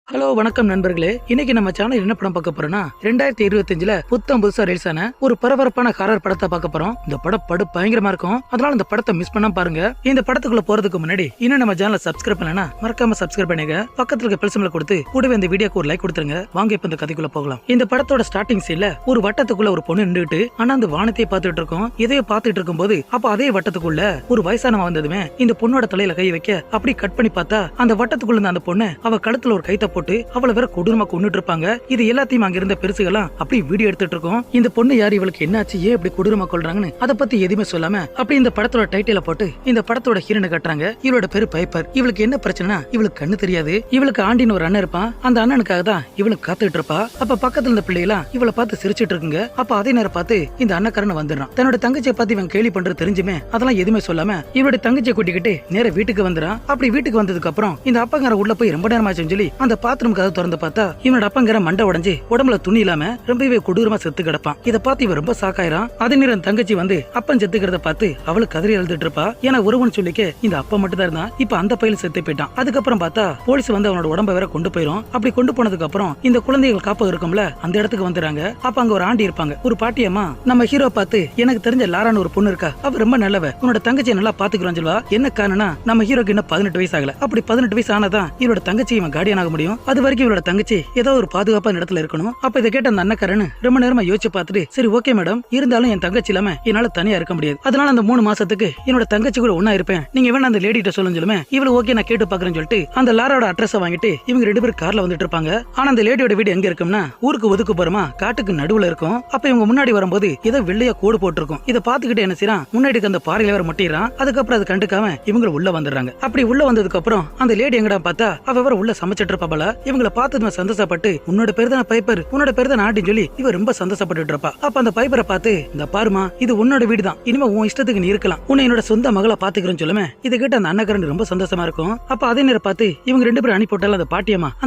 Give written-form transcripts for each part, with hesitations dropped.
Hello வணக்கம் நண்பர்களே. இன்னைக்கு நம்ம சேனல் என்ன படம் பார்க்க போறோம்னா 2025ல புத்தம் புதுசா ரிலீஸ் ஆன ஒரு பரபரப்பான ஹாரர் படத்தை பார்க்க போறோம். இந்த படம் பயங்கரமா இருக்கும். அதனால இந்த படத்தை மிஸ் பண்ணாம பாருங்க. இந்த படத்துக்குள்ள போறதுக்கு முன்னாடி இன்னும் நம்ம சேனலை சப்ஸ்கிரைப் பண்ணலனா மறக்காம சப்ஸ்கிரைப் பண்ணுங்க. பக்கத்துல இருக்க பெல் சிம்பலை கொடுத்து கூடவே இந்த வீடியோக்கு ஒரு லைக் கொடுத்துருங்க. வாங்க இப்ப இந்த கதைக்குள்ள போகலாம். இந்த படத்தோட ஸ்டார்டிங் சீன்ல ஒரு வட்டத்துக்குள்ள ஒரு பொண்ணு நின்றுட்டு ஆனா அந்த வானத்தையே பார்த்துட்டு இருக்கும். இதையே பார்த்துட்டு இருக்கும்போது அப்ப அதே வட்டத்துக்குள்ள ஒரு வயசானவன் வந்ததுமே இந்த பொண்ணோட தலையில கை வைக்க அப்படி கட் பண்ணி பார்த்தா அந்த வட்டத்துக்குள்ள இருந்த அந்த பொண்ணு அவ கழுத்துல ஒரு கைத்த போட்டு அவளை வேற கொடூரமா கொன்னுட்டு இருப்பாங்க. இது எல்லாத்தையும் அங்க இருந்த பெருசுகளாம் அப்படி வீடியோ எடுத்துட்டு இருக்கோம். இந்த பொண்ணு யாரு, இவளுக்கு என்னாச்சு, ஏன் இப்படி கொடூரமா கொல்றாங்கன்னு அதை பத்தி எதுவுமே சொல்லாம அப்படி இந்த படத்தோட டைட்டில போட்டு இந்த படத்தோட ஹீரோனை கட்டுறாங்க. இவளோட பேரு பைப்பர். இவளுக்கு என்ன பிரச்சனைனா இவளுக்கு கண்ணு தெரியாது. இவளுக்கு ஆண்டின்னு ஒரு அண்ணன் இருப்பான். அந்த அண்ணனுக்காக தான் இவளுக்கு காத்துட்டு இருப்பா. அப்ப பக்கத்துல இருந்த பிள்ளைலாம் இவளை பார்த்து சிரிச்சிட்டு இருக்குங்க. அப்ப அதே நேரம் பார்த்து இந்த அண்ணக்காரன் வந்துடுறான். தன்னோட தங்கச்சியை பார்த்து இவன் கேலி பண்றது தெரிஞ்சுமே அதெல்லாம் எதுவுமே சொல்லாம இவளுடைய தங்கச்சியை கூட்டிக்கிட்டு நேர வீட்டுக்கு வந்துறான். அப்படி வீட்டுக்கு வந்ததுக்கு அப்புறம் இந்த அப்பங்கார உள்ள போய் ரொம்ப நேரமா சொல்லி அந்த பாத்ரூம் கதவு திறந்து பார்த்தா இவனோட அப்பங்கிற மண்டை உடைஞ்சு உடம்புல துணி இல்லாம ரொம்பவே கொடூரமா செத்து கிடப்பான். இதை பார்த்து இவன் ரொம்ப சாக்காயிரான். அதே நேரம் தங்கச்சி வந்து அப்பன் செத்துக்கிறத பார்த்து அவளு கதறி எழுதிட்டு இருப்பா. ஏன்னா ஒருவன் சொல்லிக்க இந்த அப்பா மட்டும் தான் இருந்தான். இப்ப அந்த பையில செத்து போயிட்டான். அதுக்கப்புறம் பார்த்தா போலீஸ் வந்து அவனோட உடம்ப வேற கொண்டு போயிரும். அப்படி கொண்டு போனதுக்கு அப்புறம் இந்த குழந்தைகள் காப்பகம் இருக்கும்ல அந்த இடத்துக்கு வந்துறாங்க. அப்ப அங்க ஒரு ஆண்டி இருப்பாங்க. ஒரு பாட்டியம்மா நம்ம ஹீரோ பார்த்து எனக்கு தெரிஞ்ச லாரான்னு ஒரு பொண்ணு இருக்கா, அவ ரொம்ப நல்லவ, உன்னோட தங்கச்சியை நல்லா பாத்துக்கிறோம் சொல்வா. என்ன காரணம்னா நம்ம ஹீரோக்கு இன்னும் 18 வயசு ஆகல. அப்படி 18 வயசு ஆனதான் இவரோட தங்கச்சி இவன் கார்டியன் ஆக முடியும். அது வரைக்கும் இவரோட தங்கச்சி ஏதோ ஒரு பாதுகாப்பான இடத்துல இருக்கணும். அப்ப இதை கேட்ட அந்த அண்ணக்காரன் ரொம்ப நேரமா யோசிச்சு பார்த்துட்டு சரி ஓகே மேடம், இருந்தாலும் என் தங்கச்சி இல்லாம என்னால தனியா இருக்க முடியாது. அதனால அந்த 3 மாசத்துக்கு என்னோட தங்கச்சி கூட ஒன்னா இருப்பேன். நீங்க வேணா அந்த லேடிட்ட சொல்லுங்க சொல்லுமே. இவளு ஓகே நான் கேட்டு பாக்குறேன்னு சொல்லிட்டு அந்த லாரோட அட்ரஸ் வாங்கிட்டு இவங்க 2 பேரும் கார்ல வந்துட்டு இருப்பாங்க. ஆனா அந்த லேடியோட வீடு எங்க இருக்கும்னா ஊருக்கு ஒதுக்கு போறமா காட்டுக்கு நடுவுல இருக்கும். அப்ப இவங்க முன்னாடி வரும்போது ஏதோ வெள்ளையா கோடு போட்டிருக்கும். இதை பாத்துக்கிட்டு என்ன செய்யறான், முன்னாடி அந்த பாறையில வேற முட்டிடுறான். அதுக்கப்புறம் அதை கண்டுக்காம இவங்க உள்ள வந்துடுறாங்க. அப்படி உள்ள வந்ததுக்கு அப்புறம் அந்த லேடி எங்கடா பார்த்தா அவ வேற உள்ள சமைச்சிட்டு இருப்பாள. இவங்களை பார்த்ததுமே சந்தோஷப்பட்டு உன்னோட பேரு தான் பைப்பர், உன்னோட பேரு தான் ஆண்டின்னு சொல்லி இவ ரொம்ப சந்தோஷப்பட்டு இருப்பா. அப்ப அந்த பைப்பரை பார்த்து இந்த பாருமா இது உன்னோட வீடு தான், இனிமே உன் இஷ்டத்துக்கு நீ இருக்கலாம், உன்னை என்னோட சொந்த மகளை பாத்துக்கிறேன்னு சொல்லுமே. இதை கேட்ட அந்த அண்ணக்காரன் ரொம்ப சந்தோஷமா இருக்கும். அப்ப அதே நேரம் பார்த்து இவங்க 2 பேரும் அனுப்பி போட்டாலும்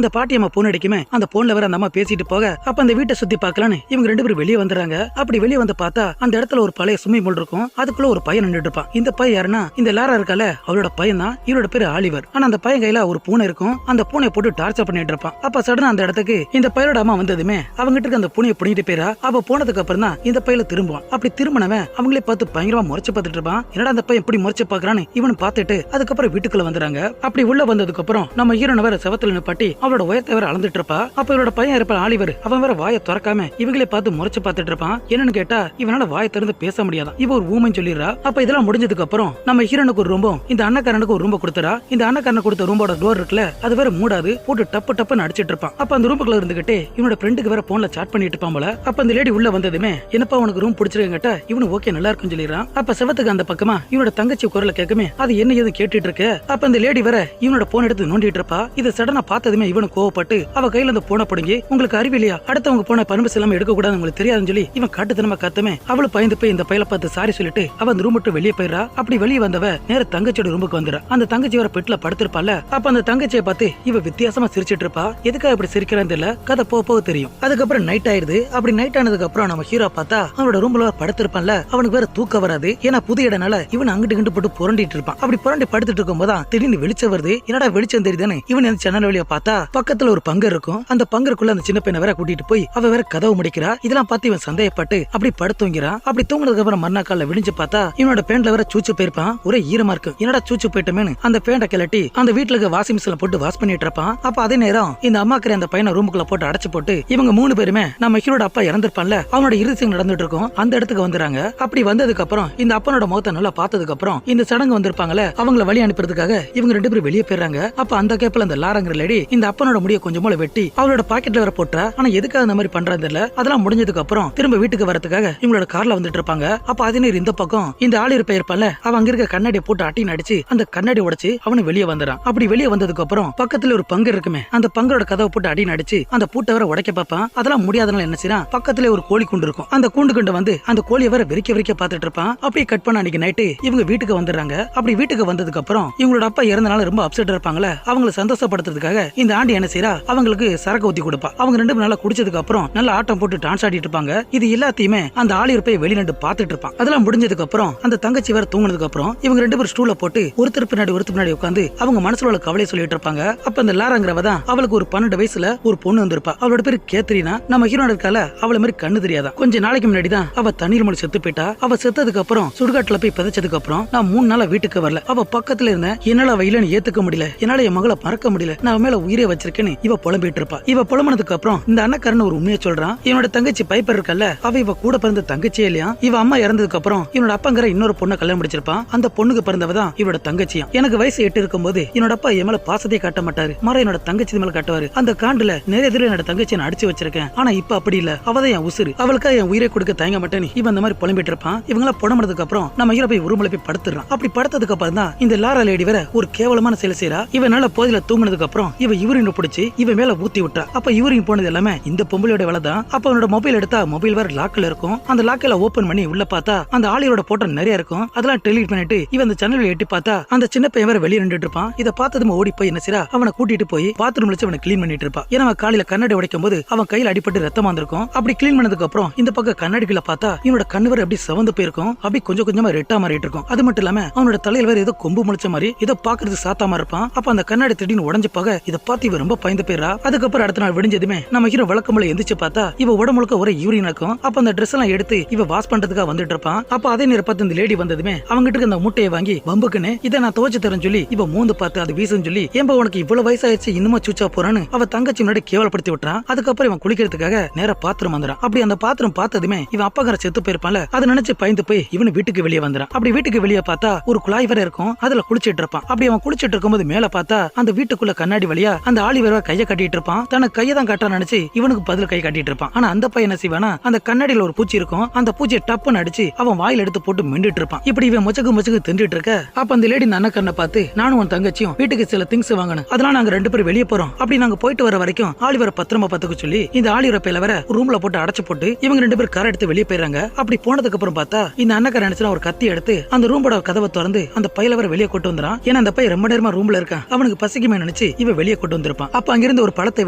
அந்த பாட்டியம்மா போன் அடிக்குமே. அந்த போன்ல வேற அந்த அம்மா பேசிட்டு போக அப்ப அந்த வீட்டை சுத்தி பாக்கலான்னு இவங்க 2 பேரும் வெளியே வந்துடுறாங்க. அப்படி வெளியே வந்து பார்த்தா அந்த இடத்துல ஒரு பழைய ஸ்விம்மிங் பூல் இருக்கும். அதுக்குள்ள ஒரு பையன் நின்றுட்டு இருப்பான். இந்த பையன் யாருன்னா இந்த லாரா இருக்கால அவளோட பையன் தான். இவரோட பேரு ஆலிவர். ஆனா அந்த பையன் கையில ஒரு பூனை இருக்கும். அந்த பூனை போட்டு டார்ச்சர் பண்ணிட்டு இருப்பான். அப்ப சடனா அந்த இடத்துக்கு இந்த பையனோட அம்மா வந்ததுமே அவங்கிட்ட இருக்க அந்த பூனையை பிடிக்கிட்டு போயிரா. அவ போனதுக்கு அப்புறம் தான் இந்த பையில திரும்புவான். அப்படி திரும்பினவன் அவங்களே பார்த்து பயங்கரமா முறைச்சு பார்த்துட்டு இருப்பான். என்னடா அந்த பையன் இப்படி முறைச்சு பாக்குறான்னு இவனு பார்த்துட்டு அதுக்கப்புறம் வீட்டுக்குள்ள வந்துறாங்க. அப்படி உள்ள வந்ததுக்கு அப்புறம் நம்ம ஹீரோனை வேற செவத்துல நிப்பாட்டி அவளோட உயரத்தை வேற அளந்துட்டு இருப்பா. அப்ப இவரோட பையன் இருப்பான் ஆலிவர். அவன் வேற வாயை திறக்காம இவங்களே பார்த்து முறைச்சு பார்த்துட்டு இருப்பான். என்னன்னு கேட்டா இவனால வாயை திறந்து பேச முடியாதான். இவ ஒரு ஊமைன்னு சொல்லிடுறா. அப்ப இதெல்லாம் முடிஞ்சதுக்கு அப்புறம் நம்ம ஹீரோனுக்கு ஒரு ரூமும் இந்த அண்ணக்காரனுக்கு ஒரு ரூம் கொடுத்துறா. இந்த அண்ணக்காரன் கொடுத்த ரூமோட டோர் இருக்குல்ல அது வேற மூடாது, போட்டு டப்பு டப்புன்னு அடிச்சிட்டு இருப்பான். அப்ப அந்த ரூமுக்குள்ள இருந்துகிட்டே இவனோட ஃப்ரெண்டுக்கு வேற போன்ல சாட் பண்ணிட்டு இருப்பான் போல. அப்ப அந்த லேடி உள்ள வந்ததுமே என்னப்பா உனக்கு ரூம் பிடிச்சிருக்கேன் இவனு ஓகே நல்லா இருக்குன்னு சொல்லிடுறான். அப்ப செவத்துக்கு அந்த பக்கமா இவனோட தங்கச்சி குரலை கேட்குமே அது என்ன ஏது கேட்டுட்டு இருக்கு. அப்ப அந்த லேடி வேற இவனோட போன் எடுத்து நோண்டிட்டு இருப்பா. இதை சடனா பார்த்ததுமே இவனு கோவப்பட்டு அவ கையில அந்த போனை பிடுங்கி உங்களுக்கு அறிவில்லையா, அடுத்தவங்க போன பர்மிஷன் இல்லாம எடுக்க கூடாது உங்களுக்கு தெரியாதுன்னு சொல்லி இவன் காட்டுத்தனமா காத்தமே. அவளு பயந்து போய் இந்த பையல பார்த்து சாரி சொல்லிட்டு அவ அந்த ரூம் விட்டு வெளியே போயிடா. அப்படி வெளியே வந்தவ நேர தங்கச்சியோட ரூமுக்கு வந்துடா. அந்த தங்கச்சி வேற பெட்ல படுத்திருப்பால. அப்ப அந்த தங்கச்சியை பார்த்து இவ வித்தியாசமா சிரிச்சிட்டு இருப்பா. எதுக்காக இப்படி சிரிக்கிறான்னு தெரியல, கதை போக தெரியும். அதுக்கப்புறம் நைட் ஆயிருது. அப்படி நைட் ஆனதுக்கு அப்புறம் நம்ம ஹீரோ பார்த்தா அவனோட ரூம்ல படுத்திருப்பான்ல அவனுக்கு வேற தூக்கம் வராது. ஏன்னா புது இடனால இவன் அங்கிட்டு கிண்டு போட்டு புரண்டிட்டு இருப்பான். அப்படி புரண்டி படுத்துட்டு இருக்கும் போதான் திடீர்னு வெளிச்சம் வருது. என்னடா வெளிச்சம் தெரியுதானே இவன் அந்த ஜன்னல் வழியா பார்த்தா பக்கத்துல ஒரு பங்கர் இருக்கும். அந்த பங்கருக்குள்ள அந்த சின்ன பையனை வேற கூட்டிட்டு போய் அவ வேற கதவு முடிக்கிறா. இதெல்லாம் பார்த்து இவன் சந்தேகப்பட்டு அப்படி படுத்துங்கிறான். அப்படி தூங்குனதுக்கு அப்புறம் மறுநாள் காலைல விழிஞ்சு பார்த்தா இவனோட பேண்ட்ல வேற சூச்சு போயிருப்பான். ஒரே ஈரமா இருக்கு. என்னடா சூச்சு போயிட்டமேனு அந்த பேண்ட கிளட்டி அந்த வீட்டுல இருக்க வாஷிங் மிஷின்ல போட்டு வாஷ் பண்ணிட்டு இருப்பான். அப்ப அதே நேரம் இந்த அம்மாக்கிற அந்த பையனை ரூமுக்குள்ள போட்டு அடைச்சு போட்டு இவங்க 3 பேருமே நம்ம ஹீரோட அப்பா இறந்திருப்பான்ல அவனோட இறுதிசம் நடந்துட்டு இருக்கும் அந்த இடத்துக்கு வந்துறாங்க. அப்படி வந்ததுக்கு அப்புறம் இந்த அப்பனோட முகத்தை நல்லா பார்த்ததுக்கு அப்புறம் இந்த சடங்கு வந்திருப்பாங்கல்ல அவங்கள வழி அனுப்புறதுக்காக இவங்க 2 பேரும் வெளியே போயிடுறாங்க. அப்ப அந்த கேப்ல அந்த லாரங்கிற லேடி இந்த அப்பனோட முடிய கொஞ்சம் போல வெட்டி அவளோட பாக்கெட்ல வேற போட்டா. ஆனா எதுக்காக அந்த மாதிரி பண்றது இல்ல. அதெல்லாம் முடிஞ்சதுக்கு அப்புறம் திரும்ப வீட்டுக்கு வரதுக்காக இவங்களோட கார்ல வந்துட்டு இருப்பாங்க. அப்ப அதே நேரம் இந்த பக்கம் இந்த ஆளிர் பெயர்ப்பால அவ அங்க இருக்க கண்ணாடியை போட்டு அட்டின்னு அடிச்சு அந்த கண்ணாடி உடைச்சு அவனு வெளியே வந்துறான். அப்படி வெளியே வந்ததுக்கு அப்புறம் பக்கத்துல ஒரு பங்கு இருக்குமே அந்த பங்கரோட கதவை போட்டு அடின்னு அடிச்சு அந்த பூட்டை வேற உடைக்க பார்ப்பான். அதெல்லாம் முடியாதனால என்ன செய்யறான், பக்கத்துல ஒரு கோழி குண்டு இருக்கும். அந்த கூண்டு கண்டு வந்து அந்த கோழியை வேற வெறிக்க பார்த்துட்டு இருப்பான். அப்படியே கட் பண்ண அன்னைக்கு நைட்டு இவங்க வீட்டுக்கு வந்துடுறாங்க. அப்படி வீட்டுக்கு வந்ததுக்கு அப்புறம் இவங்களோட அப்பா இறந்தனால ரொம்ப அப்செட் இருப்பாங்களே அவங்களை சந்தோஷப்படுத்துறதுக்காக இந்த ஆண்டி என்ன செய்யறா அவங்களுக்கு சரக்கு ஊத்தி கொடுப்பா. அவங்க 2 பேரும் நல்லா குடிச்சதுக்கு அப்புறம் நல்லா ஆட்டம் போட்டு டான்ஸ் ஆடிட்டு இருப்பாங்க. இது எல்லாத்தையுமே அந்த ஆளிர் போய் வெளிநண்டு பார்த்துட்டு இருப்பான். அதெல்லாம் முடிஞ்சதுக்கு அப்புறம் அந்த தங்கச்சி வேற தூங்குனதுக்கு அப்புறம் இவங்க 2 பேரும் ஸ்டூல போட்டு ஒருத்தர் பின்னாடி உட்காந்து அவங்க மனசுல உள்ள கவலை சொல்லிட்டு இருப்பாங்க. அப்ப அந்த லாராங்கிறவ அப்பதான் அவளுக்கு ஒரு 12 வயசுல ஒரு பொண்ணு வந்திருப்பா. அவளோட பேரு கேத்ரினா. நம்ம ஹீரோன் இருக்கால அவள மாதிரி கண்ணு தெரியாதான். கொஞ்ச நாளைக்கு முன்னாடி தான் அவ தண்ணீர் மூலம் செத்து போயிட்டா. அவ செத்ததுக்கு அப்புறம் சுடுகாட்டுல போய் புதைச்சதுக்கு அப்புறம் நான் 3 நாளா வீட்டுக்கு வரல. அவ பக்கத்துல இருந்த என்னால அவ இல்லன்னு ஏத்துக்க முடியல, என்னால என் மகளை மறக்க முடியல, நான் மேல உயிரே வச்சிருக்கேன்னு இவ புலம்பிட்டு இருப்பா. இவ புலம்பனதுக்கு அப்புறம் இந்த அண்ணக்காரன் ஒரு உண்மையை சொல்றான். இவனோட தங்கச்சி பைப்பர் இருக்கல்ல, அவ இவ கூட பிறந்த தங்கச்சியே இல்லையா. இவ அம்மா இறந்ததுக்கு அப்புறம் இவனோட அப்பாங்கிற இன்னொரு பொண்ணை கல்யாணம் முடிச்சிருப்பான். அந்த பொண்ணுக்கு பிறந்தவதான் இவனோட தங்கச்சியா. எனக்கு வயசு 8 இருக்கும்போது என்னோட அப்பா என் மேல பாசத்தை காட்ட மாட்டாரு, மாற என்னோட தங்கச்சி மேல காட்டுவாரு. அந்த காண்டுல நிறைய தடவை என்னோட தங்கச்சியை நான் அடிச்சு வச்சிருக்கேன். ஆனா இப்ப அப்படி இல்ல, அவதான் என் உசுறு, அவளுக்கா என் உயிரை கொடுக்க தயங்க மாட்டேன்னு இவன் அந்த மாதிரி புலம்பிட்டு இருப்பான். இவங்கள புலம்புறதுக்கு அப்புறம் நம்ம ஹீரோ போய் ரூம்ல போய் படுத்துறான். அப்படி படுத்ததுக்கு அப்புறம் தான் இந்த லாரா லேடி வேற ஒரு கேவலமான செயல் செய்யறா. இவன் நல்ல போதில தூங்குனதுக்கு அப்புறம் இவ யூரின் பிடிச்சி இவன் மேல ஊத்தி விட்டா. அப்ப யூரின் போனது எல்லாமே இந்த பொம்பளையோட வேலை தான். அப்ப அவனோட மொபைல் எடுத்தா மொபைல் வேற லாக்ல இருக்கும். அந்த லாக்ல ஓபன் பண்ணி உள்ள பார்த்தா அந்த ஆளியோட போட்டோ நிறைய இருக்கும். அதெல்லாம் டெலீட் பண்ணிட்டு இவன் அந்த சேனல்ல எட்டி பார்த்தா அந்த சின்ன பையன் வேற வெளியே நின்றுட்டு இருப்பான். இதை பார்த்ததும் ஓடி போய் என்ன செய்யறா, அவனை கூட்டிட்டு போய் பாத்ரூம்ல வச்சு அவனை கிளீன் பண்ணிட்டு இருப்பான். ஏன்னா அவன் காலையில கண்ணாடி உடைக்கும் போது அவன் கையில அடிபட்டு ரத்தமா வந்திருக்கும். அப்படி கிளீன் பண்ணதுக்கு அப்புறம் இந்த பக்கம் கண்ணாடிக்குள்ள பார்த்தா இவனோட கண்ணு வேற அப்படி சிவந்து போயிருக்கும். அப்படி கொஞ்சம் கொஞ்சமா ரெட்டா மாறிட்டு இருக்கும். அது மட்டும் இல்லாம அவனோட தலையில வேற ஏதோ கொம்பு முளைச்ச மாதிரி இதை பாக்குறது சாத்தாம இருப்பான். அப்ப அந்த கண்ணாடி திடீர்னு உடஞ்சு போக இதை பார்த்து இவ ரொம்ப பயந்து போயிரா. அதுக்கப்புறம் அடுத்த நாள் விடிஞ்சதுமே நம்ம ஹீரோ வழக்கம்போல எந்திரிச்சு பார்த்தா இவ உடம்புழுக்க ஒரே யூரின் இருக்கும். அப்ப அந்த ட்ரெஸ் எல்லாம் எடுத்து இவ வாஷ் பண்றதுக்காக வந்துட்டு இருப்பான். அப்ப அதே நேரம் பார்த்து இந்த லேடி வந்ததுமே அவங்கிட்ட அந்த முட்டையை வாங்கி வம்புக்குன்னு இதை நான் துவச்சு தரேன்னு சொல்லி இவ மூந்து பார்த்து அது வீசுன்னு சொல்லி ஏன்பா உனக்கு இவ்வளவு வயசாயிடுச்சு இன்னுமா சூச்சா போறான்னு அவ தங்கச்சி முன்னாடி கேவலப்படுத்தி விட்டுறான். அதுக்கப்புறம் இவன் குளிக்கிறதுக்காக நேர பாத்திரம் வந்துறான். அப்படி அந்த பாத்திரம் பார்த்ததுமே இவன் அப்பாக்கார செத்து போயிருப்பான்ல, அதை நினைச்சு பயந்து போய் இவனு வீட்டுக்கு வெளியே வந்துறான். அப்படி வீட்டுக்கு வெளியே பார்த்தா ஒரு குழாய் வேற இருக்கும், அதுல குளிச்சிட்டு இருப்பான். அப்படி அவன் குளிச்சிட்டு இருக்கும்போது மேல பார்த்தா அந்த வீட்டுக்குள்ள கண்ணாடி வழியா அந்த ஆளி வேற கையை கட்டிட்டு இருப்பான். தனக்கு கையை தான் காட்டுறான்னு நினைச்சு இவனுக்கு பதில் கை கட்டிட்டு இருப்பான். ஆனா அந்த பையன் என்ன செய்வானா, அந்த கண்ணாடியில ஒரு பூச்சி இருக்கும், அந்த பூச்சியை டப்புன்னு அடிச்சு அவன் வாயில எடுத்து போட்டு மிண்டிட்டு இருப்பான். இப்படி இவன் முச்சக்கு தின்றுட்டு இருக்க அப்ப அந்த லேடி அண்ணக்கண்ணை பார்த்து நானும் உன் தங்கச்சியும் வீட்டுக்கு சில திங்ஸ் வாங்கணும், அதனால நாங்க 2 பேரும் வெளியே போறோம், அப்படி நாங்க போயிட்டு வர வரைக்கும் ஆலிவரை பத்திரமா பாத்துக்க சொல்லி இந்த ஆலிவரை பையில வேற ரூம்ல போட்டு அடைச்சு போட்டு இவங்க 2 பேரும் கார் எடுத்து வெளியே போயிடுறாங்க. அப்படி போனதுக்கு அப்புறம் பார்த்தா இந்த அண்ணக்கார நினைச்சா ஒரு கத்தி எடுத்து அந்த ரூமோட கதவை திறந்து அந்த பையில வேற வெளியே கொண்டு வந்துறான். ஏன்னா அந்த பையன் ரொம்ப நேரமா ரூம்ல இருக்கான், அவனுக்கு பசிக்குமே நினைச்சு இவன் வெளியே கொண்டு வந்திருப்பான். அப்ப அங்கிருந்து ஒரு பழத்தை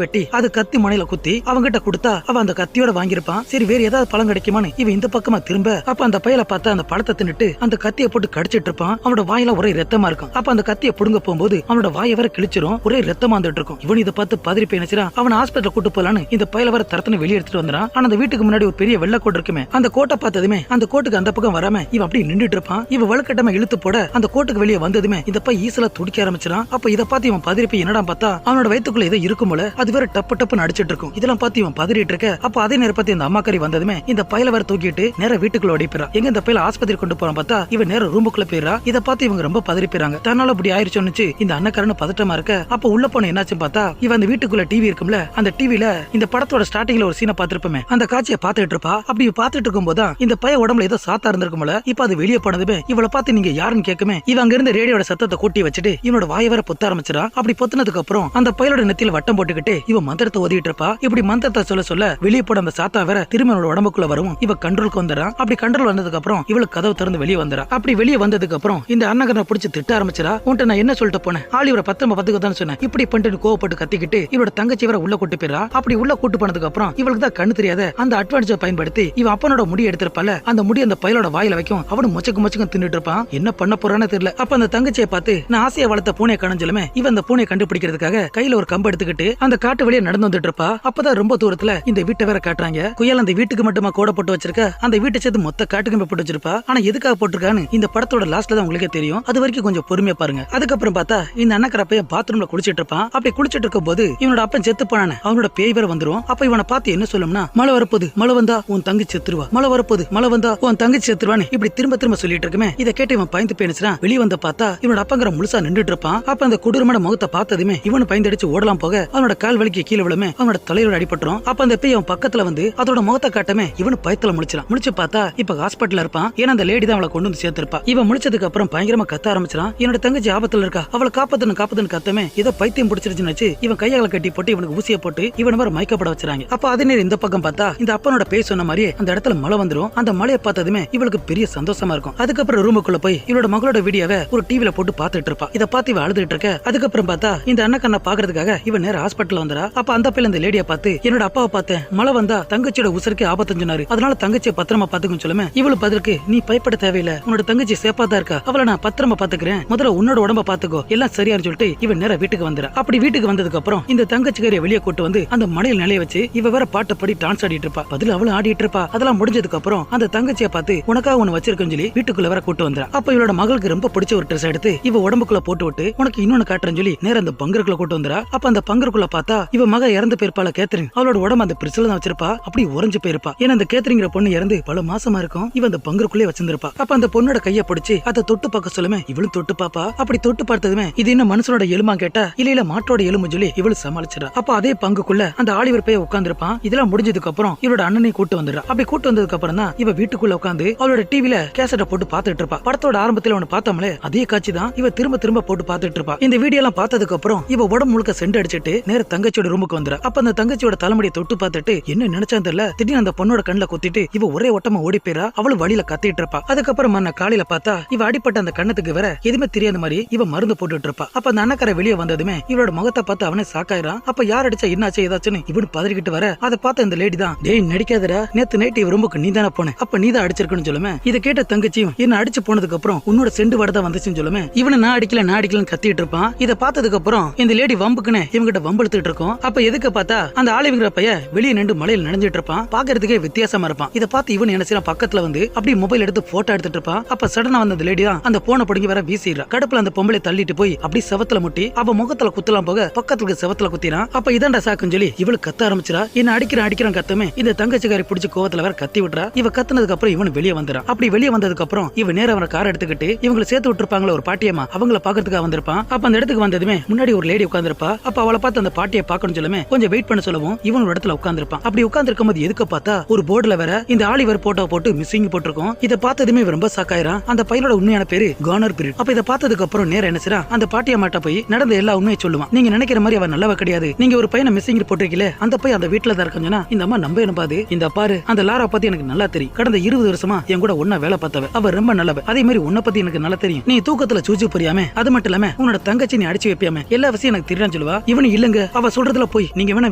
வெட்டி அது கத்தி முனையில குத்தி அவங்கிட்ட கொடுத்தா அவன் அந்த கத்தியோட வாங்கியிருப்பான். சரி வேற ஏதாவது பழம் கிடைக்குமான்னு இவன் இந்த பக்கமா திரும்ப அப்ப அந்த பையில பார்த்தா அந்த பழத்தை தின்னுட்டு அந்த கத்தியை போட்டு கடிச்சிட்டு இருப்பான். அவனோட வாயில ஒரே ரத்தமா இருக்கும். அப்ப அந்த கத்தியை புடுங்க போகும்போது அவனோட வாயை வேற கிழிச்சிரும், ஒரே ரத்தமா வந்துட்டு இருக்கும். இவன் இதை பார்த்து பதறி போய் நினைச்சான் அவன் ஹாஸ்பிட்டல் கூட்டு போலான்னு இந்த பையில வேற தரத்துன்னு வெளியே எடுத்துட்டு வந்துறான். ஆனா அந்த வீட்டுக்கு முன்னாடி ஒரு பெரிய வெள்ளை கோட் இருக்குமே, அந்த கோட்டை பார்த்ததுமே அந்த கோட்டுக்கு அந்த பக்கம் வராம இவன் அப்படி நின்றுட்டு இருப்பான். இவன் வழுக்கட்டமா இழுத்து போட அந்த கோட்டுக்கு வெளியே வந்ததுமே இந்த பை ஈசல துடிக்க ஆரம்பிச்சான். அப்ப இதை பார்த்து இவன் பதறி போய் என்னடா பார்த்தா அவனோட வயித்துக்குள்ள ஏதோ இருக்கும் போல, அது வேற டப்பு டப்புன்னு அடிச்சிட்டு இருக்கும். இதெல்லாம் பார்த்து இவன் பதறிட்டு இருக்க அப்ப அதே நேரம் பார்த்து இந்த அம்மாக்காரி வந்ததுமே இந்த பையில வேற தூக்கிட்டு நேர வீட்டுக்குள்ள ஓடிப்பா. எங்க இந்த பையில ஆஸ்பத்திரி கொண்டு போறான் பார்த்தா இவன் நேர ரூமுக்குள்ள போயிடா. இதை பார்த்து இவங்க ரொம்ப பதறி போயிறாங்க. தன்னால அப்படி ஆயிருச்சோன்னு இந்த அண்ணக்காரன்னு பதட்டமா இருக்க அப்ப உள்ள போன என்னாச்சு பார்த்தா இவன் அந்த வீட்டுக்குள்ள டிவி இருக்கும்ல, அந்த டிவில இந்த படத்தோட ஸ்டார்டிங்ல ஒரு சீனை பார்த்திருப்போமே, அந்த காட்சியை பார்த்துட்டு இருப்பா. அப்படி பார்த்துட்டு இருக்கும் போது இந்த பைய உடம்புல ஏதோ சாத்தா இருந்திருக்கும்ல. இப்ப அது வெளியே போனதுமே இவளை பார்த்து நீங்க யாருன்னு கேட்குமே இவன் அங்க இருந்து ரேடியோட சத்தத்தை கூட்டி வச்சுட்டு இவனோட வாயை வேற பொத்த ஆரம்பிச்சிடா. அப்படி பொத்துனதுக்கு அப்புறம் அந்த பையலோட நெத்தியில வட்டம் போட்டுக்கிட்டு இவன் மந்திரத்தை ஓதிட்டு இருப்பா. இப்படி மந்திரத்தை சொல்ல சொல்ல வெளியே போட அந்த சாத்தா வேற திரும்ப உடம்புக்குள்ள வரும். இவ கண்ட்ரோலுக்கு வந்துடுறான். அப்படி கண்ட்ரோல் வந்ததுக்கு அப்புறம் இவளுக்கு கதவு திறந்து வெளியே வந்துடுறா. அப்படி வெளியே வந்ததுக்கு அப்புறம் இந்த அண்ணகரனை பிடிச்சி திட்ட ஆரம்பிச்சிடா. உன்ட்ட நான் என்ன சொல்லிட்டு போனேன், ஆலிவரை பத்திரமா பத்துக்கதான் சொன்னேன், இப்படி பண்ணிட்டு கோவப்பட்டு கத்திக்கிட்டு இவரோட தங்கச்சி வர உள்ள கூட்டு போயிடா. அப்படி உள்ள கூட்டு போனதுக்கு அப்புறம் இவளுக்கு தான் கண்ணு தெரியாத அந்த அட்வான்டேஜ் பயன்படுத்தி இவன் அப்பனோட முடி எடுத்திருப்பால, அந்த முடி அந்த பையலோட வாயில வைக்கும். அவனும் மொச்சக்கு தின்னுட்டு இருப்பான். என்ன பண்ண போறான்னு தெரியல. அப்ப அந்த தங்கச்சியை பார்த்து நான் ஆசையா வளர்த்த பூனை கணஞ்சலுமே இவன் அந்த பூனை கண்டுபிடிக்கிறதுக்காக கையில ஒரு கம்பு எடுத்துக்கிட்டு அந்த காட்டு வழியா நடந்து வந்துட்டு இருப்பா. அப்பதான் ரொம்ப தூரத்துல இந்த வீட்டை வேற காட்டுறாங்க. குயல் அந்த வீட்டுக்கு மட்டுமா கோட போட்டு வச்சிருக்க, அந்த வீட்டை சேர்த்து மொத்த காட்டுக்கு போட்டு வச்சிருப்பா. ஆனா எதுக்காக போட்டிருக்கான்னு இந்த படத்தோட லாஸ்ட்ல தான் உங்களுக்கே தெரியும். அது வரைக்கும் கொஞ்சம் பொறுமையா பாருங்க. அதுக்கப்புறம் பார்த்தா இந்த அண்ணக்கரப்பைய பாத்ரூம்ல குளிச்சிட்டு இருப்பான். அப்படி குளிச்சிட்டு இருக்கும் போது இவனோட அப்பன் செத்து போனானே அவனோட பேய் வேற வந்துரும். அப்ப இவனை பார்த்து என்ன சொல்லும்னா மழை வரப்போது, மழை வந்தா உன் தங்கச்சி செத்துருவா, மழை வரப்போது, மழை வந்தா உன் தங்கச்சி செத்துருவான்னு இப்படி திரும்ப திரும்ப சொல்லிட்டு இருக்குமே. இதை கேட்டு இவன் பயந்து பேணிச்சான். வெளியே வந்து பார்த்தா இவனோட அப்பங்கிற முழுசா நின்றுட்டு இருப்பான். அப்ப அந்த கொடூரமான முகத்தை பார்த்ததுமே இவனு பயந்தடிச்சு ஓடலாம் போக அவனோட கால் வலிக்கு கீழே விழுமே அவனோட தலையோட அடிபட்டுரும். அப்ப அந்த பேய் அவன் பக்கத்துல வந்து அதோட முகத்தை காட்டமே இவனு பயத்துல முழிச்சான். முழிச்சு பார்த்தா இப்ப ஹாஸ்பிட்டல்ல இருப்பான். ஏன்னா அந்த லேடி தான் அவளை கொண்டு வந்து சேர்த்திருப்பா. இவன் முழிச்சதுக்கு அப்புறம் பயங்கரமா கத்த ஆரம்பிச்சான். என்னோட தங்கச்சி ஆபத்துல இருக்கா, அவளை காப்பாத்துன்னு கத்தமே ஏதோ பைத்தியம் பிடிச்சிருச்சுன்னு இவன் கையால கட்டி போட்டு இவனுக்கு ஊசியை போட்டு இவன் மாதிரி மயக்கப்பட வச்சாங்க. அப்ப அதே நேரம் இந்த பக்கம் பார்த்தா இந்த அப்பனோட பேய் சொன்ன மாதிரியே அந்த இடத்துல மழை வந்துரும். அந்த மழையை பார்த்ததுமே இவளுக்கு பெரிய சந்தோஷமா இருக்கும். அதுக்கப்புறம் ரூமுக்குள்ள போய் இவளோட மகளோட வீடியோவை ஒரு டிவில போட்டு பாத்துட்டு இருப்பா. இதை பார்த்து இவ அழுதுட்டு இருக்க. அதுக்கப்புறம் பார்த்தா இந்த அண்ணக்கண்ணை பாக்குறதுக்காக இவன் நேரம் ஹாஸ்பிட்டல் வந்துடா. அப்ப அந்த பையன் இந்த லேடியை பார்த்து என்னோட அப்பாவை பார்த்தேன், மழை வந்தா தங்கச்சியோட உசருக்கு ஆபத்துன்னு சொன்னாரு, அதனால தங்கச்சியை பத்திரமா பாத்துக்குன்னு சொல்லுமே. இவளு பதிலுக்கு நீ பயப்பட தேவையில்லை, உன்னோட தங்கச்சி சேஃபா தான் இருக்கா, அவளை நான் பத்திரமா பாத்துக்கிறேன், முதல்ல உன்னோட உடம்ப பாத்துக்கோ, எல்லாம் சரியான்னு சொல்லிட்டு இவன் நேரம் வீட்டுக்கு வந்துடா. அப்படி வீட்டுக்கு வீட்டுக்கு வந்ததுக்கு அப்புறம் இந்த தங்கச்சிக்காரிய வெளியே கூட்டு வந்து அந்த மலையில் நிலைய வச்சு இவ வேற பாட்டு படி டான்ஸ் ஆடிட்டு இருப்பா. பதில் அவளும் ஆடிட்டு இருப்பா. அதெல்லாம் முடிஞ்சதுக்கு அப்புறம் அந்த தங்கச்சியை பார்த்து உனக்காக ஒண்ணு வச்சிருக்கேன்னு சொல்லி வீட்டுக்குள்ள வேற கூட்டு வந்தா. அப்ப இவளோட மகளுக்கு ரொம்ப பிடிச்ச ஒரு ட்ரெஸ் எடுத்து இவ உடம்புக்குள்ள போட்டு விட்டு உனக்கு இன்னொன்னு காட்டுறேன்னு சொல்லி நேர அந்த பங்கருக்குள்ள கூட்டு வந்துறா. அப்ப அந்த பங்கருக்குள்ள பார்த்தா இவ மக இறந்து போயிருப்பாள கேத்ரின். அவளோட உடம்பு அந்த பிரிட்ஜ்ல தான் வச்சிருப்பா. அப்படி உறைஞ்சு போயிருப்பா. ஏன்னா அந்த கேத்ரிங்கிற பொண்ணு இறந்து பல மாசமா இருக்கும். இவ அந்த பங்கருக்குள்ளே வச்சிருந்திருப்பா. அப்ப அந்த பொண்ணோட கையை பிடிச்சு அதை தொட்டு பார்க்க சொல்லுமே இவளும் தொட்டு பாப்பா. அப்படி தொட்டு பார்த்ததுமே இது என்ன மனுஷனோட எலும்பா கேட்டா இல்ல மாட்டோட எலும்பு சொல்லி இவளு சமாளிச்சிடா. அப்ப அதே பங்குக்குள்ள அந்த ஆலிவர் பைய உட்கார்ந்திருப்பான். இதெல்லாம் முடிஞ்சதுக்கு அப்புறம் இவளோட அண்ணனை கூட்டு வந்துடுறா. அப்படி கூட்டு வந்ததுக்கு அப்புறம் தான் இவ வீட்டுக்குள்ள உட்காந்து அவளோட டிவில கேசட்டை போட்டு பாத்துட்டு இருப்பா. படத்தோட ஆரம்பத்துல ஒன்னு பார்த்தோம்லே அதே காட்சி தான் இவ திரும்ப திரும்ப போட்டு பாத்துட்டு இருப்பா. இந்த வீடியோ எல்லாம் பார்த்ததுக்கு அப்புறம் இவ உடம்பு முழுக்க செண்டு அடிச்சிட்டு நேர தங்கச்சியோட ரூமுக்கு வந்துடுறா. அப்ப அந்த தங்கச்சியோட தலைமுடியை தொட்டு பார்த்துட்டு என்ன நினைச்சான்னு தெரியல திடீர்னு அந்த பொண்ணோட கண்ணுல குத்திட்டு இவ ஒரே ஓட்டமா ஓடி போயிரா. அவளும் வழியில கத்திட்டு இருப்பா. அதுக்கப்புறம் நான் காலையில பார்த்தா இவ அடிப்பட்ட அந்த கண்ணத்துக்கு வேற எதுவுமே தெரியாத மாதிரி இவ மருந்து போட்டுட்டு இருப்பா. அப்ப அந்த அண்ணக்கார வெளியே வந்ததுமே இவளோட முகத்தை பார்த்து அவனே சாக்காயிரான். அப்ப யார் அடிச்சா என்னாச்சு ஏதாச்சுன்னு இவனு பதறிக்கிட்டு வர அதை பார்த்த இந்த லேடி தான் டேய் நடிக்காதடா நேத்து நைட் இவ ரூமுக்கு நீ தானே போன அப்ப நீ தான் அடிச்சிருக்கன்னு சொல்லுமே. இதை கேட்ட தங்கச்சியும் என்ன அடிச்சு போனதுக்கு அப்புறம் உன்னோட செண்டு வடை தான் வந்துச்சுன்னு சொல்லுமே. இவனை நான் அடிக்கலன்னு கத்திட்டு இருப்பான். இதை பார்த்ததுக்கு அப்புறம் இந்த லேடி வம்புக்குன்னு இவங்கிட்ட வம்பெடுத்துட்டு இருக்கோம். அப்ப எதுக்கு பார்த்தா அந்த ஆலிவிங்கிற பைய வெளியே நின்று மலையில் நனைஞ்சிட்டு இருப்பான். பாக்குறதுக்கே வித்தியாசமா இருப்பான். இதை பார்த்து இவன் என்ன செய்யறான் பக்கத்துல வந்து அப்படியே மொபைல் எடுத்து போட்டோ எடுத்துட்டு இருப்பான். அப்ப சடனா வந்த அந்த லேடி தான் அந்த போனை பிடிங்கி வர வீசிடுறா. கடுப்புல அந்த பொம்பளை தள்ளிட்டு போய் அப்படி செவத்துல முட்டி அவ முகத்துல குத்தலாம் போக பக்கத்துல செவத்துல குத்திரான். அப்ப இதாண்டா சாக்குன்னு சொல்லி இவளு கத்த ஆரம்பிச்சிரா. என்ன அடிக்கிறான் கத்தமே இந்த தங்கச்சிக்காரி பிடிச்சி கோவத்துல வேற கத்தி விட்டுறா. இவ கத்துனதுக்கு அப்புறம் இவனு வெளியே வந்துறான். அப்படி வெளியே வந்ததுக்கு அப்புறம் இவன் நேரம் அவன கார் எடுத்துக்கிட்டு இவங்களை சேர்த்து விட்டுருப்பாங்களா ஒரு பாட்டியம்மா அவங்கள பாக்கிறதுக்காக வந்திருப்பான். அப்ப அந்த இடத்துக்கு வந்ததுமே முன்னாடி ஒரு லேடி உட்கார்ந்திருப்பா. அப்ப அவளை பார்த்து அந்த பாட்டியை பார்க்கணும் சொல்லுமே கொஞ்சம் வெயிட் பண்ண சொல்லவும் இவன் ஒரு இடத்துல உட்கார்ந்திருப்பான். அப்படி உட்கார்ந்திருக்கும் போது எதுக்கு பார்த்தா ஒரு போர்டுல வேற இந்த ஆலிவர் போட்டோ போட்டு மிஸ்ஸிங் போட்டிருக்கோம். இதை பார்த்ததுமே ரொம்ப சாக்காயிரான். அந்த பையனோட உண்மையான பேரு கானர் பீரியட். அப்ப இதை பார்த்ததுக்கு அப்புறம் நேரம் என்ன செய்யறான் அந்த பாட்டியம்மாட்ட போய் நடந்த எல்லா உண்மையை சொல்லுவான். நீங்க நினைக்கிற மாதிரி அவன் நல்லவ கிடையாது. நீங்க ஒரு பையனை மிஸ்ஸிங் போட்டிருக்கீங்களே அந்த பையன் அந்த வீட்டுல தான் இருக்காங்கன்னா இந்த அம்மா நம்ப என்ன பாது இந்த பாரு அந்த லாரா பத்தி எனக்கு நல்லா தெரியும். கடந்த 20 வருஷமா என் கூட ஒன்னா வேலை பார்த்தவ அவ ரொம்ப நல்லவ. அதே மாதிரி உன்னை பத்தி எனக்கு நல்லா தெரியும். நீ தூக்கத்துல சூச்சு புரியாம அது மட்டும் இல்லாம உன்னோட தங்கச்சி நீ அடிச்சு வைப்பியாம எல்லா விஷயம் எனக்கு தெரியான்னு சொல்லுவா. இவனு இல்லங்க அவ சொல்றதுல போய் நீங்க வேணா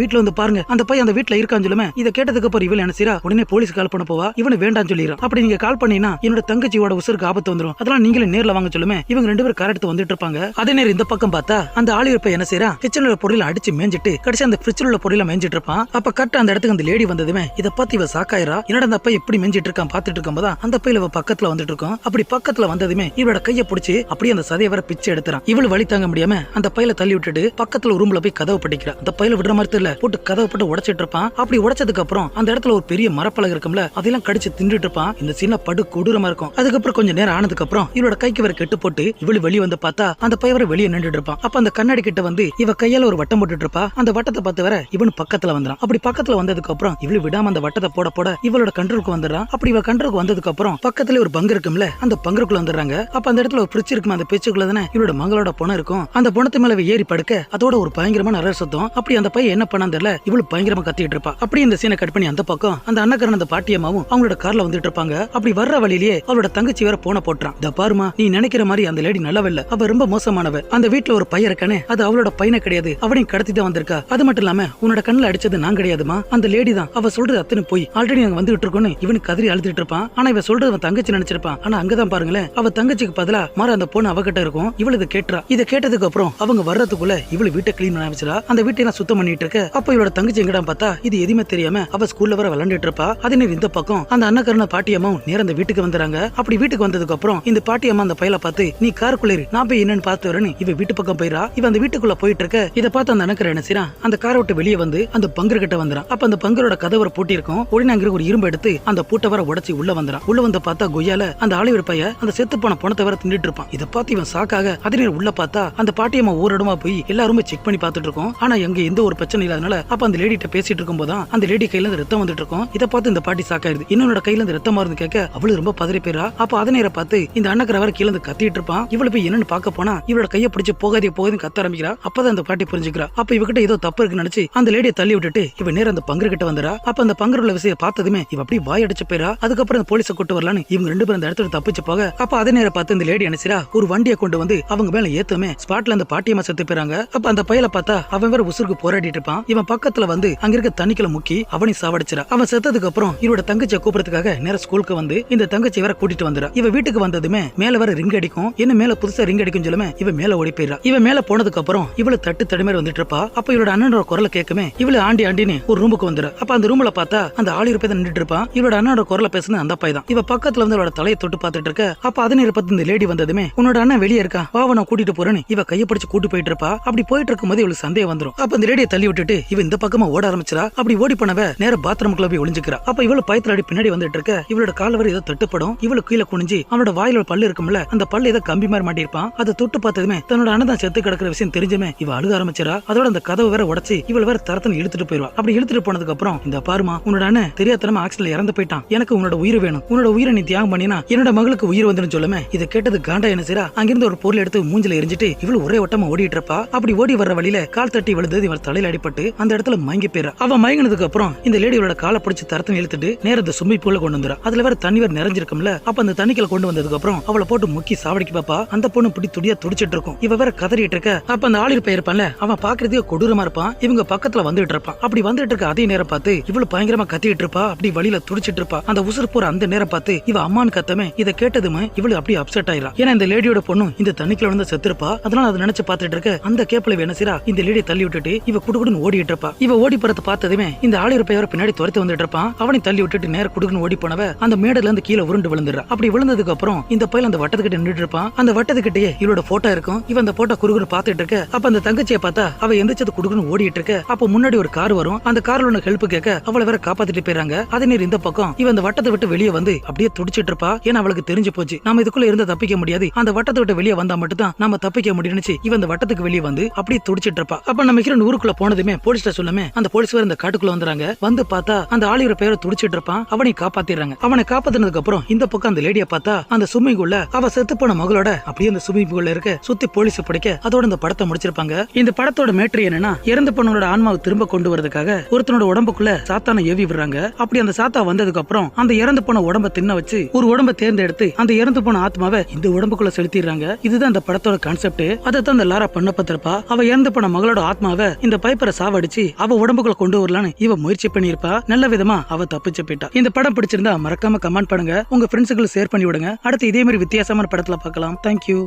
வீட்டுல வந்து பாருங்க அந்த பையன் அந்த வீட்டுல இருக்கான்னு சொல்லுமே. இதை கேட்டதுக்கு அப்புறம் இவள் என்ன செய்யறா உடனே போலீஸ் கால் பண்ண போவா. இவனு வேண்டான்னு சொல்லிடுறான். அப்படி நீங்க கால் பண்ணீங்கன்னா என்னோட தங்கச்சியோட உசுருக்கு ஆபத்து வந்துரும். அதெல்லாம் நீங்களே நேர்ல வாங்க சொல்லுமே. இவங்க 2 பேரும் கார் எடுத்து வந்துட்டு இருப்பாங்க. அதே நேரம் இந்த பக்கம் பார்த்தா அந்த ஆலிவர் பையன் என்ன செய்யறான் கிச்சன்ல பொருளை அடிச்சு மேஞ்சிட்டு கடைசி அந்த ஃப்ரிட்ஜ்ல உள்ள பொருளை மேஞ்சிட்டு இருப்பான். அப்ப கரெக்டா அந்த இடத்துக்கு அந்த லேடி வந்ததுமே இதை பார்த்து இவ சாக்காயிரா. என்னடா அந்த பையன் எப்படி மேஞ்சிட்டு இருக்கான் பாத்துட்டு இருக்கும்போது அந்த பையில இவ பக்கத்துல வந்துட்டு இருக்கோம். அப்படி பக்கத்துல வந்ததுமே இவளோட கையை பிடிச்சி அப்படியே அந்த சதையை வர பிச்சு எடுத்துறான். இவளு வழி தாங்க முடியாம அந்த பையில தள்ளி விட்டுட்டு பக்கத்துல ரூம்ல போய் கதவை படிக்கிறா. அந்த பையில விடுற மாதிரி தெரியல போட்டு கதவை போட்டு உடைச்சிட்டு இருப்பான். அப்படி உடைச்சதுக்கு அப்புறம் அந்த இடத்துல ஒரு பெரிய மரப்பலகை இருக்கும்ல அதெல்லாம் கடிச்சு தின்னுட்டு இருப்பான். இந்த சீன படு கொடூரமா இருக்கும். அதுக்கப்புறம் கொஞ்சம் நேரம் ஆனதுக்கு அப்புறம் இவளோட கைக்கு வர கெட்டு போட்டு இவளு வெளியே வந்து பார்த்தா அந்த பையன் வர வெளியே நின்றுட்டு இருப்பான். அப்ப அந்த கண்ணாடி கிட்ட வந்து இவ கையால ஒரு வட்டம் போட்டுட்டு இருப்பா. அந்த வட்டத்தை பார்த்து வர இவனு பக்கத்துல வந்துறான். அப்படி பக்கத்துல வந்ததுக்கு அப்புறம் இவளு விடாம அந்த வட்டத்தை போட போட இவளோட கண்ட்ரோலுக்கு வந்துடுறான். அப்படி இவ கண்ட்ரோலுக்கு வந்ததுக்கு அப்புறம் பக்கத்துல ஒரு பங்கு இருக்கும்ல அந்த பங்குக்குள்ள வந்துடுறாங்க. அப்ப அந்த இடத்துல ஒரு பிரிட்ஜ் இருக்கும். அந்த பிரிட்ஜுக்குள்ள தானே இவளோட மகளோட பணம் இருக்கும். அந்த பணத்து மேல ஏறி படுக்க அதோட ஒரு பயங்கரமான அரச சத்தம். அப்படி அந்த பையன் என்ன பண்ணான்னு தெரியல இவளு பயங்கரமா கத்திட்டு இருப்பா. அப்படி இந்த சீனை கட் பண்ணி அந்த பக்கம் அந்த அண்ணக்காரன் அந்த பாட்டியம்மாவும் அவங்களோட கார்ல வந்துட்டு இருப்பாங்க. அப்படி வர்ற வழியிலேயே அவளோட தங்கச்சி வேற போன போட்டுறான். இந்த பாருமா நீ நினைக்கிற மாதிரி அந்த லேடி நல்லவல்ல அவ ரொம்ப மோசமானவ. அந்த வீட்டுல ஒரு பையன் இருக்கானே அது அவளோட பையனை கிடையாது அவனையும் கடத்தி தான் வந்திருக்கா. அது மட்டும் இல்லாம உன்னோட கண்ணுல அடிச்சது நான் கிடையாதுமா அந்த லேடி தான். அவ சொல்றது அத்தனை போய் ஆல்ரெடி நாங்க வந்துட்டு இருக்கோம்னு இவனு கதறி அழுதுட்டு இருப்பான். ஆனா இவ சொல்றது அவன் தங்கச்சி நினைச்சிருப்பான். ஆனா அங்கதான் பாருங்களேன் அவ தங்கச்சிக்கு பதிலா மாற அந்த பொண்ணு அவகிட்ட இருக்கும். இவளு இதை கேட்டுறா. இதை கேட்டதுக்கு அப்புறம் அவங்க வர்றதுக்குள்ள இவளு வீட்டை கிளீன் பண்ண ஆரம்பிச்சிரா. அந்த வீட்டை நான் சுத்தம் பண்ணிட்டு இருக்க. அப்ப இவளோட தங்கச்சி எங்கடா பார்த்தா இது எதுவுமே தெரியாம அவ ஸ்கூல்ல வர விளையாண்டுட்டு இருப்பா. அதே நேரம் இந்த பக்கம் அந்த அண்ணக்காரன பாட்டியம்மாவும் நேரம் அந்த வீட்டுக்கு வந்துறாங்க. அப்படி வீட்டுக்கு வந்ததுக்கு அப்புறம் இந்த பாட்டியம்மா அந்த பையல பார்த்து நீ காருக்குள்ள நான் போய் என்னன்னு பார்த்து வரேன்னு இவ வீட்டு பக்கம் போயிரா. இவ அந்த வீட்டுக்குள்ள போயிட்டு இருக்க. இதை பார்த்து அந்த அண்ணக்கார என்ன செய்யறான் அந்த காரை விட்டு வெளியே வந்து அந்த பங்கர் கிட்ட வந்துறான். அப்ப அந்த பங்கரோட கதவரை பூட்டி இருக்கும். உடனே அங்க ஒரு இரும்பு எடுத்து அந்த பூட்டை வர உடைச்சி உள்ள வந்துறான். உள்ள வந்து பார்த்தா கொய்யால அந்த ஆலிவர் பையன் அந்த செத்து போன பணத்தை வர தின்னுட்டு இருப்பான். இதை பார்த்து இவன் சாக்காக அதே நேரம் உள்ள பார்த்தா அந்த பாட்டியம்மா ஊரடமா போய் எல்லாருமே செக் பண்ணி பார்த்துட்டு இருக்கோம். ஆனா எங்க எந்த ஒரு பிரச்சனை இல்லாதனால அப்ப அந்த லேடி கிட்ட பேசிட்டு இருக்கும் போதான் அந்த லேடி கையில இருந்து ரத்தம் வந்துட்டு இருக்கும். இதை பார்த்து இந்த பாட்டி சாக்காயிருது. இன்னொன்னோட கையில இருந்து ரத்தமா இருந்து கேட்க அவளு ரொம்ப பதறி போயிரா. அப்ப அதே நேரம் பார்த்து இந்த அண்ணக்கரை வர கீழ இருந்து கத்திட்டு இருப்பான். இவளு போய் என்னன்னு பார்க்க போனா இவளோட கையை பிடிச்சு போகாதே போகாதுன்னு கத்த ஆரம்பிக்கிறா. அப்பதான் அந்த பாட்டி புரிஞ்சுக்கிறா. அப்ப இவகிட்ட ஏதோ தப்பு இருக்குன்னு நினைச்சு அந்த லேடியை தள்ளி விட்டுட்டு இவ நேரம் அந்த பங்கர் கிட்ட வந்துறா. அப்ப அந்த பங்கர் உள்ள விஷயம் பார்த்ததுமே இவ அப்படி வாய் அடிச்சு போயிரா. அதுக்கப்புறம் அந்த போலீஸை கூட்டு வரலான்னு இவங்க 2 பேரும் அந்த இடத்துல தப்பிச்சு போக அப்ப அதே நேரம் பார்த்து இந்த லேடி நினைச்சா ஒரு வண்டியை கொண்டு வந்து அவங்க மேல ஏத்துமே ஸ்பாட்ல அந்த பாட்டியம்மா செத்து போயிறாங்க. அப்ப அந்த பையல பார்த்தா அவன் வேற உசுருக்கு போராடிட்டு இருப்பான். இவன் பக்கத்துல வந்து அங்க இருக்க தண்ணிக்குள்ள முக்கி அவனை சாவடிச்சிரா. அவன் செத்ததுக்கு அப்புறம் இவரோட தங்கச்சியை கூப்பிடுறதுக்காக நேர ஸ்கூலுக்கு வந்து இந்த தங்கச்சி வேற கூட்டிட்டு வந்துடா. இவ வீட்டுக்கு வந்ததுமே மேல வர ரிங் அடிக்கும். என்ன மேல புதுசா ரிங் அடிக்கும் சொல்லுமே இவ மேல ஓடி போயிடா. இவ மேல போனதுக்கு அப்புறம் இவ இவளு தட்டு தடுமாறி வந்துட்டு இருப்பா. அப்ப இவளோட அண்ணனோட குரலை கேட்குமே இவளு ஆண்டி ஆண்டின்னு ஒரு ரூமுக்கு வந்துரு. அப்ப அந்த ரூம்ல பார்த்தா அந்த ஆளு பையன் நின்றுட்டு இருப்பான். இவளோட அண்ணனோட குரலை பேசுன அந்த பையன் தான். இவ பக்கத்துல வந்து அவளோட தலையை தொட்டு பார்த்துட்டு இருக்க. அப்ப அதனை பத்தி இந்த லேடி வந்ததுமே உன்னோட அண்ணன் வெளியே இருக்கா, வா நான் கூட்டிட்டு போறேன்னு இவ கையை பிடிச்சு கூட்டு போயிட்டு இருப்பா. அப்படி போயிட்டு இருக்கும்போது இவளுக்கு சந்தேகம் வந்துரும். அப்ப இந்த லேடியை தள்ளி விட்டுட்டு இவ இந்த பக்கமா ஓட ஆரம்பிச்சா. அப்படி ஓடி போனவ நேர பாத்ரூம்குள்ள போய் ஒளிஞ்சுக்கிறா. அப்ப இவளு பயத்துல அடி பின்னாடி வந்துட்டு இருக்க. இவளோட கால வரை ஏதோ தட்டுப்படும். இவளு கீழே குனிஞ்சு அவனோட வாயில பல்லு இருக்கும்ல, அந்த பல்லு ஏதோ கம்பி மாதிரி மாட்டிருப்பான். அதை தொட்டு பார்த்ததுமே தன்னோட அண்ணன் தான் செத்து கிடக்கிற விஷயம் தெரிஞ்சுமே இவ அழுக ஆரம்பிச்சா. அதோட அந்த கதவை வேற உடைச்சு இவள் வேற தரத்தனை இழுத்துட்டு போயிருவா. அப்படி இழுத்துட்டு போனதுக்கு அப்புறம் இந்த பாருமா உன்னோட அண்ணன் தெரியாதனமா ஆக்சிடென்ட்ல இறந்து போயிட்டான், எனக்கு உன்னோட உயிர் வேணும், உன்னோட உயிரை நீ தியாகம் பண்ணினா என்னோட மகளுக்கு உயிர் வந்துன்னு சொல்லுமே. இதை கேட்டது காண்டா என்ன செய்யறா, அங்கிருந்து ஒரு பொருள் எடுத்து மூஞ்சில எரிஞ்சிட்டு இவளு ஒரே ஓட்டமா ஓடிட்டு இருப்பா. அப்படி ஓடி வர்ற வழியில கால் தட்டி விழுந்தது இவள் தலையில அடிபட்டு அந்த இடத்துல மயங்கி போயிரா. அவ மயங்கினதுக்கு அப்புறம் இந்த லேடியோட காலை பிடிச்சு தரத்தனை இழுத்துட்டு நேர இந்த ஸ்விம்மிங் பூல்ல கொண்டு வந்துறா. அதுல வேற தண்ணி வேற நிறைஞ்சிருக்கும்ல. அப்ப அந்த தண்ணிக்குள்ள கொண்டு வந்ததுக்கு அப்புறம் அவளை போட்டு முக்கி சாவடிக்கு பாப்பா. அந்த பொண்ணு பிடி துடியா துடிச்சிட்டு இருக்கும். இவ வேற கதறிட்டு இருக்க. அப்ப அந்த ஆளிர் பையன் இருப்பான்ல, அவன் பாக்குறதுக்கு கொடூரமா இருப்பான். இவங்க பக்கத்துல வந்துட்டு இருப்பான். அப்படி வந்துட்டு இருக்க அதே நேரம் பார்த்து இவளு பயங்கரமா கத்திட்டு இருப்பா. அப்படி வழியில துடிச்சிட்டு இருப்பா. அந்த உசுறு போற அந்த நேரம் பார்த்து இவ அம்மான்னு கத்தமே. இதை கேட்டதுமே இவளு அப்படியே அப்செட் ஆயிரா. ஏன்னா இந்த லேடியோட பொண்ணு இந்த தண்ணிக்குள்ள வந்து செத்துருப்பா. அதனால அதை நினைச்சு பாத்துட்டு இருக்க. அந்த கேப்ல என்ன செய்யறா, இந்த லேடியை தள்ளி விட்டுட்டு இவ குடுக்குன்னு ஓடிட்டு இருப்பா. இவ ஓடி போறத பார்த்ததுமே இந்த ஆளிர் பையன் பின்னாடி துரத்து வந்துட்டு இருப்பான். அவனை தள்ளி விட்டுட்டு நேர குடுக்குன்னு ஓடி போனவ அந்த மேடல இருந்து கீழே உருண்டு விழுந்துடுறா. அப்படி விழுந்ததுக்கு அப்புறம் இந்த பையன் அந்த வட்டத்துக்கிட்ட நின்றுட்டு இருப்பான். அந்த வட்டத்துக்கிட்டே இவளோட போட்டோ இருக்கும். இவன் அந்த போட்டோ குடுக்குன்னு பாத்துட்டு இருக்க. அப்ப அந்த தங்கச்சியை பார்த்தா அவ எந்திரிச்சது குடுக்குன்னு ஓடிட்டு இருக்க. அப்ப முன்னாடி ஒரு கார் வரும். அந்த கார்ல ஒன்னு ஹெல்ப் கேட்க அவளை வேற காப்பாத்திட்டு போயிறாங்க. அதே நேரம் இந்த பக்கம் இவன் அந்த வட்டத்தை விட்டு வெளியே வந்து அப்படியே துடிச்சிட்டு இருப்பா. ஏன்னா அவளுக்கு தெரிஞ்சு போச்சு நம்ம இதுக்குள்ள இருந்து தப்பிக்க முடியாது, அந்த வட்டத்தை விட்டு வெளியே வந்தா மட்டும் தான் நம்ம தப்பிக்க முடியும்னு இவன் அந்த வட்டத்துக்கு வெளியே வந்து அப்படியே துடிச்சிட்டு இருப்பா. அப்ப நம்ம ஹீரோ ஊருக்குள்ள போனதுமே போலீஸ்ல சொல்லுமே அந்த போலீஸ் வேற இந்த காட்டுக்குள்ள வந்துறாங்க. வந்து பார்த்தா அந்த ஆளியோட பேரை துடிச்சிட்டு இருப்பான். அவனை காப்பாத்திடுறாங்க. அவனை காப்பாத்தினதுக்கு அப்புறம் இந்த பக்கம் அந்த லேடியை பார்த்தா அந்த ஸ்விம்மிங் பூல்ல அவ செத்து போன மகளோட அப்படியே அந்த ஸ்விம்மிங் பூல்ல இருக்க சுத்தி போலீஸ் பிடிக்க அதோட இந்த படத்தை முடிச்சிருப்பாங்க. இந்த படத்தோட மேட்ரு என்னன்னா, இறந்து போனவனோட ஆன்மாவை திரும்ப கொண்டு வரதுக்காக ஒருத்தனோட உடம்புக்குள்ள சாத்தான ஏவி விடுறாங்க. அப்படி அந்த சாத்தா வந்ததுக்கு அப்புறம் அந்த இறந்து போன உடம்ப தின்ன வச்சு ஒரு உடம்ப தேர்ந்தெடுத்து அந்த இறந்து போன ஆத்மாவை இந்த உடம்புக்குள்ள செலுத்திடுறாங்க. இதுதான் அந்த படத்தோட கான்செப்ட். அதை தான் இந்த லாரா பண்ண பார்த்திருப்பா. அவ இறந்து போன மகளோட ஆத்மாவை இந்த பைப்பரை சாவடிச்சு அவ உடம்புக்குள்ள கொண்டு வரலான்னு இவ முயற்சி பண்ணிருப்பா. நல்ல விதமா அவ தப்பிச்சு போயிட்டா. இந்த படம் பிடிச்சிருந்தா மறக்காம கமெண்ட் பண்ணுங்க, உங்க ஃப்ரெண்ட்ஸுக்கு ஷேர் பண்ணி விடுங்க. அடுத்து இதே மாதிரி வித்தியாசமான படத்துல பார்க்கலாம். தேங்க்யூ.